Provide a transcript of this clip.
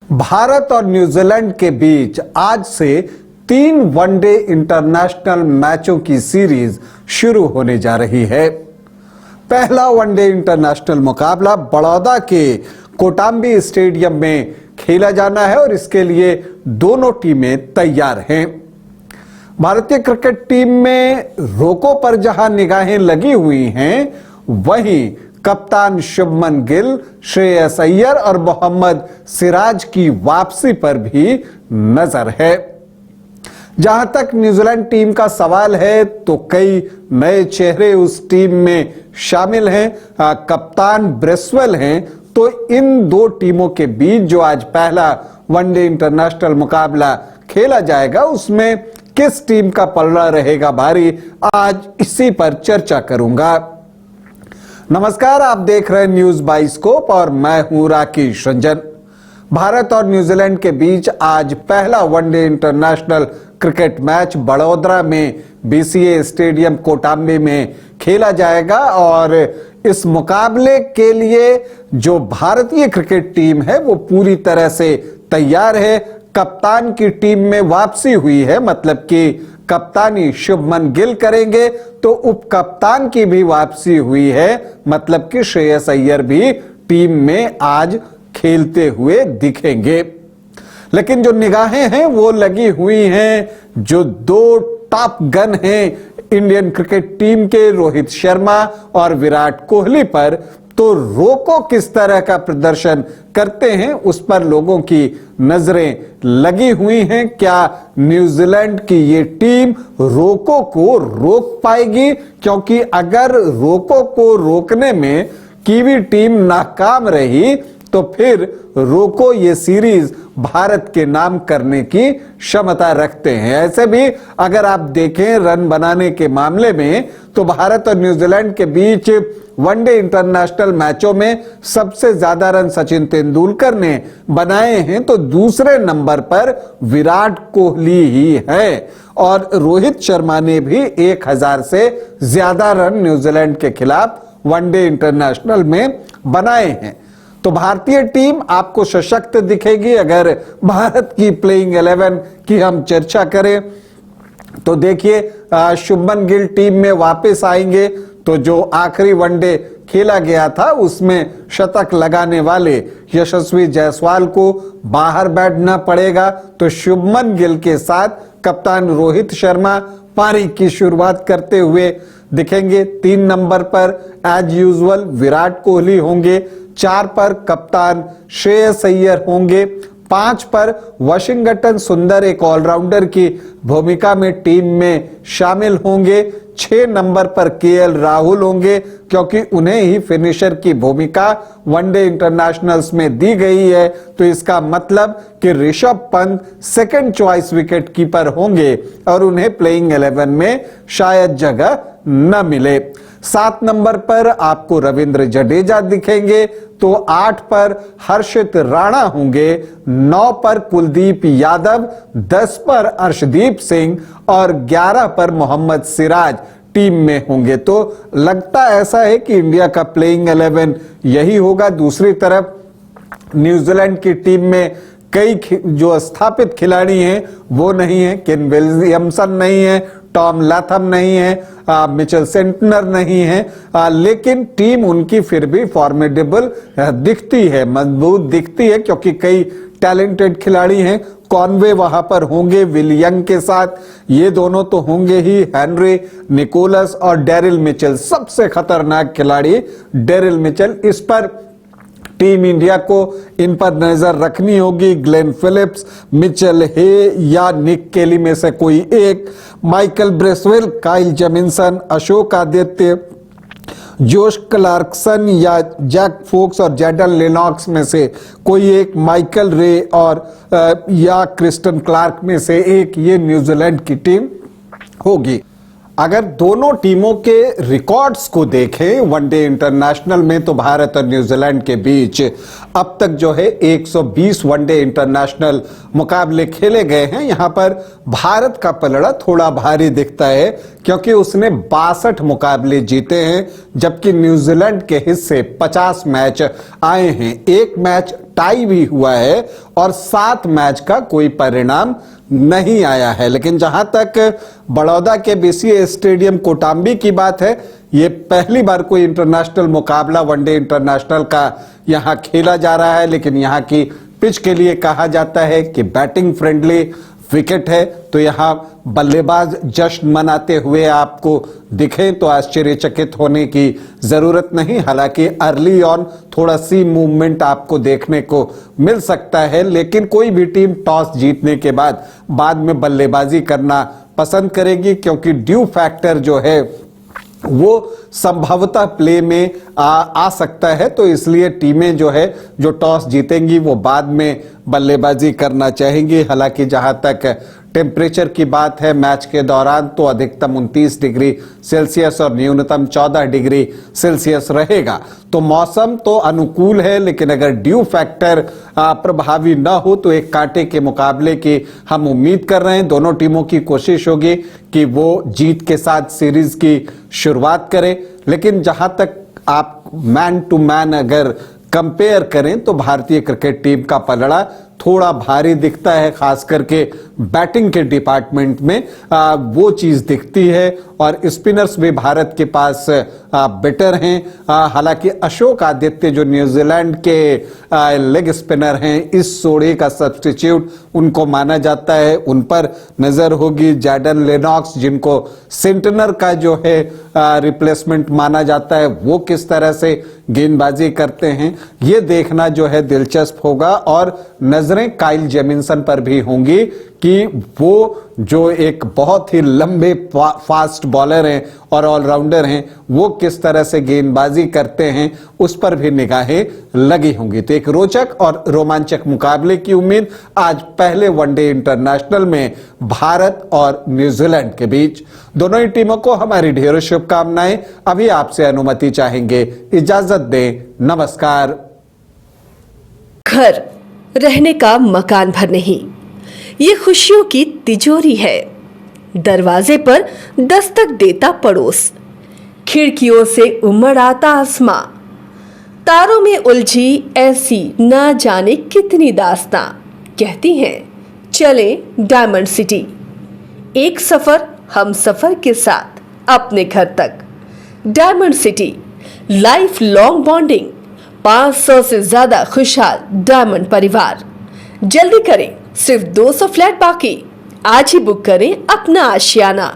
भारत और न्यूजीलैंड के बीच आज से 3 वनडे इंटरनेशनल मैचों की सीरीज शुरू होने जा रही है। पहला वनडे इंटरनेशनल मुकाबला बड़ौदा के कोटाम्बी स्टेडियम में खेला जाना है और इसके लिए दोनों टीमें तैयार हैं। भारतीय क्रिकेट टीम में रोको पर जहां निगाहें लगी हुई हैं, वहीं कप्तान शुभमन गिल, श्रेयस अय्यर और मोहम्मद सिराज की वापसी पर भी नजर है। जहां तक न्यूजीलैंड टीम का सवाल है तो कई नए चेहरे उस टीम में शामिल हैं। कप्तान ब्रेसवेल हैं, तो इन दो टीमों के बीच जो आज पहला वनडे इंटरनेशनल मुकाबला खेला जाएगा, उसमें किस टीम का पलड़ा रहेगा भारी, आज इसी पर चर्चा करूंगा। नमस्कार, आप देख रहे हैं न्यूज बाइस्कोप और मैं हूं राकेश रंजन। भारत और न्यूजीलैंड के बीच आज पहला one day international cricket match Baroda में बीसीए स्टेडियम कोटाम्बी में खेला जाएगा और इस मुकाबले के लिए जो भारतीय क्रिकेट टीम है वो पूरी तरह से तैयार है। कप्तान की टीम में वापसी हुई है, मतलब कि कप्तानी शुभमन गिल करेंगे, तो उप कप्तान की भी वापसी हुई है, मतलब कि श्रेयस अय्यर भी टीम में आज खेलते हुए दिखेंगे। लेकिन जो निगाहें हैं वो लगी हुई हैं जो दो टॉप गन हैं इंडियन क्रिकेट टीम के, रोहित शर्मा और विराट कोहली पर। तो रोको किस तरह का प्रदर्शन करते हैं उस पर लोगों की नजरें लगी हुई हैं। क्या न्यूजीलैंड की ये टीम रोको को रोक पाएगी? क्योंकि अगर रोको को रोकने में कीवी टीम नाकाम रही तो फिर रोको ये सीरीज भारत के नाम करने की क्षमता रखते हैं। ऐसे भी अगर आप देखें रन बनाने के मामले में तो भारत और न्यूजीलैंड के बीच वनडे इंटरनेशनल मैचों में सबसे ज्यादा रन सचिन तेंदुलकर ने बनाए हैं, तो दूसरे नंबर पर विराट कोहली ही है और रोहित शर्मा ने भी 1000 से ज्यादा रन न्यूजीलैंड के खिलाफ वनडे इंटरनेशनल में बनाए हैं। तो भारतीय टीम आपको सशक्त दिखेगी। अगर भारत की प्लेइंग 11 की हम चर्चा करें तो देखिए शुभमन गिल टीम में वापस आएंगे, तो जो आखिरी वनडे खेला गया था उसमें शतक लगाने वाले यशस्वी जायसवाल को बाहर बैठना पड़ेगा, तो शुभमन गिल के साथ कप्तान रोहित शर्मा पारी की शुरुआत करते हुए दिखेंगे। 3 नंबर पर एज यूजुअल विराट कोहली होंगे, 4 पर कप्तान श्रेयस अय्यर होंगे, 5 पर वाशिंगटन सुंदर एक ऑलराउंडर की भूमिका में टीम में शामिल होंगे, 6 नंबर पर केएल राहुल होंगे क्योंकि उन्हें ही फिनिशर की भूमिका वनडे इंटरनेशनल्स में दी गई है, तो इसका मतलब कि Rishabh Pant second choice wicket keeper होंगे और उन्हें प्लेइंग 11 में शायद जगह न मिले। 7 नंबर पर आपको रविंद्र जडेजा दिखेंगे, तो 8 पर हर्षित राणा होंगे, 9 पर कुलदीप यादव, 10 पर अर्शदीप सिंह और 11 पर मोहम्मद सिराज टीम में होंगे। तो लगता ऐसा है कि इंडिया का प्लेइंग 11 यही होगा। दूसरी तरफ न्यूजीलैंड की टीम में कई जो स्थापित खिलाड़ी हैं वो नहीं है, केन विलियमसन नहीं है, टॉम लाथम नहीं है, मिचेल सेंटनर नहीं है, लेकिन टीम उनकी फिर भी फॉर्मिडेबल दिखती है, मजबूत दिखती है क्योंकि कई टैलेंटेड खिलाड़ी हैं। कॉनवे वहां पर होंगे विलियम के साथ, ये दोनों तो होंगे ही, हेनरी, निकोलस और डेरिल मिचेल, सबसे खतरनाक खिलाड़ी डेरिल मिचेल। इस पर टीम इंडिया को इन पर नजर रखनी होगी। ग्लेन फिलिप्स, मिचेल हे या निक केली में से कोई एक, Michael Bracewell, Kyle Jamieson, Ashok Aditya, Josh Clarkson या जैक फोक्स और जैडन लेनॉक्स में से कोई एक, माइकल रे और या क्रिस्टन क्लार्क में से एक, ये न्यूजीलैंड की टीम होगी। अगर दोनों टीमों के रिकॉर्ड्स को देखें वनडे इंटरनेशनल में तो भारत और न्यूजीलैंड के बीच अब तक जो है 120 वनडे इंटरनेशनल मुकाबले खेले गए हैं। यहां पर भारत का पलड़ा थोड़ा भारी दिखता है क्योंकि उसने 62 मुकाबले जीते हैं, जबकि न्यूजीलैंड के हिस्से 50 मैच आए हैं। एक मैच टाई भी हुआ है और 7 मैच का कोई परिणाम नहीं आया है। लेकिन जहां तक बड़ौदा के बीसीए स्टेडियम कोटांबी की बात है, ये पहली बार कोई इंटरनेशनल मुकाबला वनडे इंटरनेशनल का यहां खेला जा रहा है। लेकिन यहां की पिच के लिए कहा जाता है कि बैटिंग फ्रेंडली विकेट है, तो यहां बल्लेबाज जश्न मनाते हुए आपको दिखें तो आश्चर्यचकित होने की जरूरत नहीं। हालांकि अर्ली ऑन थोड़ा सी मूवमेंट आपको देखने को मिल सकता है, लेकिन कोई भी टीम टॉस जीतने के बाद में बल्लेबाजी करना पसंद करेगी, क्योंकि ड्यू फैक्टर जो है वो संभवतः प्ले में आ सकता है। तो इसलिए टीमें जो टॉस जीतेंगी वो बाद में बल्लेबाजी करना चाहेंगी। हालांकि जहां तक टेम्परेचर की बात है मैच के दौरान, तो अधिकतम 29 डिग्री सेल्सियस और न्यूनतम 14 डिग्री सेल्सियस रहेगा। तो मौसम तो अनुकूल है, लेकिन अगर ड्यू फैक्टर प्रभावी न हो तो एक कांटे के मुकाबले की हम उम्मीद कर रहे हैं। दोनों टीमों की कोशिश होगी कि वो जीत के साथ सीरीज की शुरुआत करें। लेकिन जहां तक आप मैन टू मैन अगर कंपेयर करें तो भारतीय क्रिकेट टीम का पलड़ा थोड़ा भारी दिखता है, खास करके बैटिंग के डिपार्टमेंट में वो चीज दिखती है। और स्पिनर्स भी भारत के पास बेटर हैं। हालांकि अशोक आदित्य जो न्यूजीलैंड के लेग स्पिनर हैं, इस जोड़े का सब्स्टिट्यूट उनको माना जाता है, उन पर नजर होगी। जैडन लेनॉक्स जिनको सेंटनर का जो है रिप्लेसमेंट माना जाता है, वो किस तरह से गेंदबाजी करते हैं, ये देखना जो है दिलचस्प होगा। और नजरें काइल जेमिंसन पर भी होंगी कि वो जो एक बहुत ही लंबे फास्ट बॉलर हैं और ऑलराउंडर हैं, वो किस तरह से गेंदबाजी करते हैं, उस पर भी निगाहें लगी होंगी। तो एक रोचक और रोमांचक मुकाबले की उम्मीद आज पहले वनडे इंटरनेशनल में भारत और न्यूजीलैंड के बीच। दोनों ही टीमों को हमारी ढेरों शुभकामनाएं। अभी आपसे अनुमति चाहेंगे, इजाजत दें, नमस्कार। घर रहने का मकान भर नहीं, ये खुशियों की तिजोरी है। दरवाजे पर दस्तक देता पड़ोस, खिड़कियों से उमड़ आता आसमां, तारों में उलझी ऐसी न जाने कितनी दास्तां। कहती हैं चले डायमंड सिटी, एक सफर हम सफर के साथ अपने घर तक। Diamond city, life long bonding, 500 से ज्यादा खुशहाल डायमंड परिवार। जल्दी करें, सिर्फ 200 फ्लैट बाकी। आज ही बुक करें अपना आशियाना।